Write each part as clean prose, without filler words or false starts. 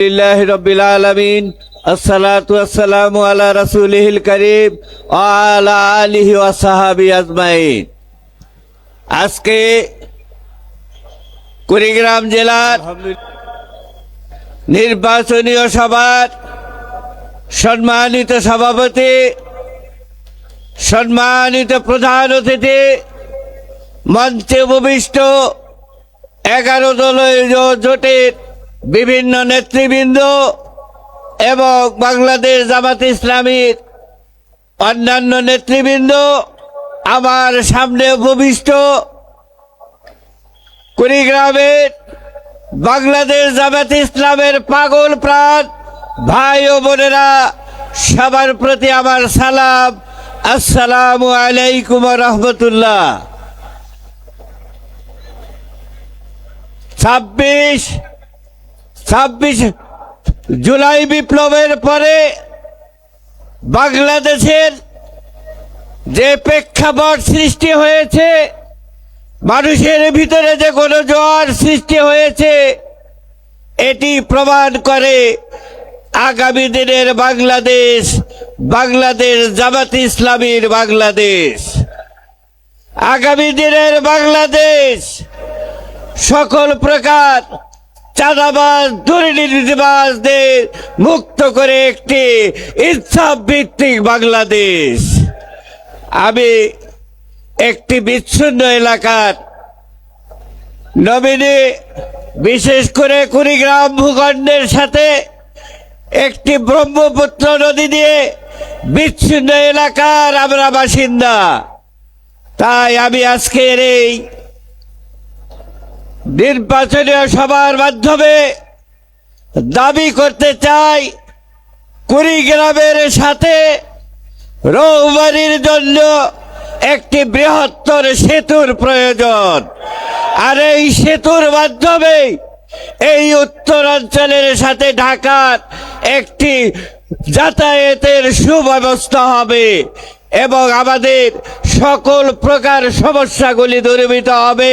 लिल्लाहि रब्बिल आलामीन अस्सलातु वस्सलामु अला रसूलिहिल करीम व अला आलिहि व साहबी अजमाइन। আজকে কুড়িগ্রাম জেলার নির্বাচনীয় সভার সম্মানিত সভাপতি, সম্মানিত প্রধান অতিথি, মঞ্চে উপবিষ্ট 11 দলীয় জোটের বিভিন্ন নেতৃবৃন্দ এবং বাংলাদেশ জামাত ইসলামীর অন্যান্য নেতৃবৃন্দ, আমার সামনে উপবিষ্ট কুড়িগ্রামের বাংলাদেশ জামাত ইসলামের পাগল প্রাণ ভাই ও বোনেরা, সবার প্রতি আমার সালাম। আসসালামু আলাইকুম ওয়া রাহমাতুল্লাহ। 26 জুলাই বিপ্লবের পরে বাংলাদেশের যে প্রেক্ষাপট সৃষ্টি হয়েছে, মানুষের ভিতরে যে গণজোয়ার সৃষ্টি হয়েছে, এটি প্রমাণ করে আগামী দিনের বাংলাদেশ, বাংলাদেশ জামাত ইসলামীর বাংলাদেশ। আগামী দিনের বাংলাদেশ সকল প্রকার চাঁদাবাজ, দুর্নীতিবাজদের মুক্ত করে একটি ইনসাফ ভিত্তিক বাংলাদেশ। আমি একটি বিচ্ছিন্ন এলাকার নমিনি, বিশেষ করে কুড়িগ্রাম ভূখণ্ডের সাথে একটি ব্রহ্মপুত্র নদী দিয়ে বিচ্ছিন্ন এলাকার আমরা বাসিন্দা। তাই আমি আজকের এই নির্বাচনীয় সভার মাধ্যমে দাবি করতে চাই, কুড়িগ্রামের সাথে রৌবারির জন্য একটি বৃহত্তর সেতুর প্রয়োজন। আর এই সেতুর মাধ্যমে এই উত্তরাঞ্চলের সাথে ঢাকার একটি যাতায়াতের সুব্যবস্থা হবে এবং আমাদের সকল প্রকার সমস্যাগুলি দূরীভূত হবে।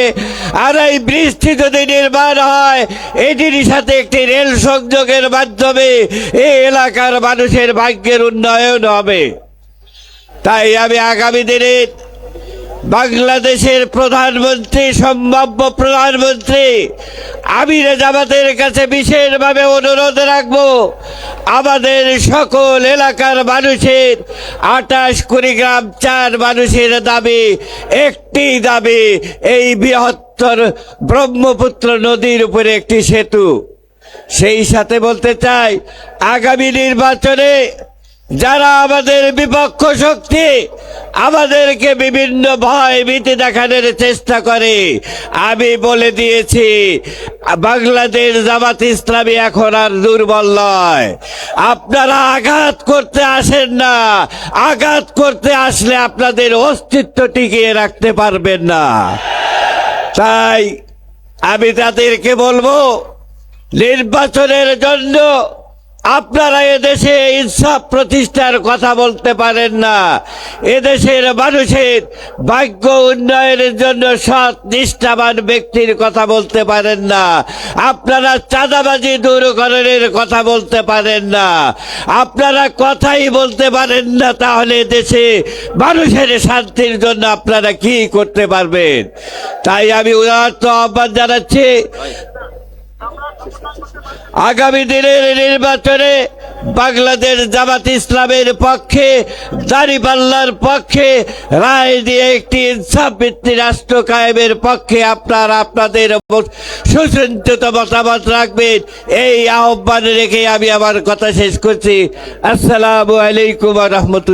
আর এই বৃষ্টি যদি নির্মাণ হয়, এটির সাথে একটি রেল সংযোগের মাধ্যমে এই এলাকার মানুষের ভাগ্যের উন্নয়ন হবে। তাই আমি আগামী দিনে বাংলাদেশের প্রধানমন্ত্রী, সম্ভাব্য প্রধানমন্ত্রী আমিরে জামাতের কাছে বিশেষভাবে অনুরোধ রাখবো, আমাদের সকল এলাকার মানুষের 28 কুড়িগ্রাম 4 মানুষের দাবি, একটি দাবি, এই বৃহত্তর ব্রহ্মপুত্র নদীর উপরে একটি সেতু। সেই সাথে বলতে চাই, আগামী নির্বাচনে যারা আমাদের বিপক্ষ শক্তি আমাদেরকে বিভিন্ন ভয় ভীতি দেখানোর চেষ্টা করে, আমি বলে দিয়েছি বাংলাদেশ জামাত ইসলামী এখন আর দুর্বল নয়। আপনারা আঘাত করতে আসেন না, আঘাত করতে আসলে আপনাদের অস্তিত্ব টিকিয়ে রাখতে পারবেন না। তাই আমি তাদেরকে বলবো, নির্বাচনের জন্য আপনারা এদেশে ইনসাফ প্রতিষ্ঠার কথা বলতে পারেন না, এদেশের মানুষের ভাগ্য উন্নয়নের জন্য সৎ নিষ্ঠাবান ব্যক্তির কথা বলতে পারেন না, আপনারা চাঁদাবাজি দূরীকরণের কথা বলতে পারেন না, আপনারা কথাই বলতে পারেন না, তাহলে দেশে মানুষের শান্তির জন্য আপনারা কি করতে পারবেন? তাই আমি উদাত্ত আহ্বান জানাচ্ছি, আগামী দিনের নির্বাচনে বাংলাদেশ জামাত ইসলামের পক্ষে, দাঁড়িপাল্লার পক্ষে রায় দিয়ে একটি ইনসাফ ভিত্তিক রাষ্ট্র কায়েমের পক্ষে আপনারা আপনাদের সুচিন্তিত মতামত রাখবেন। এই আহ্বান রেখে আমি আমার কথা শেষ করছি। আসসালামু আলাইকুম ওয়া রাহমাতুল্লাহ।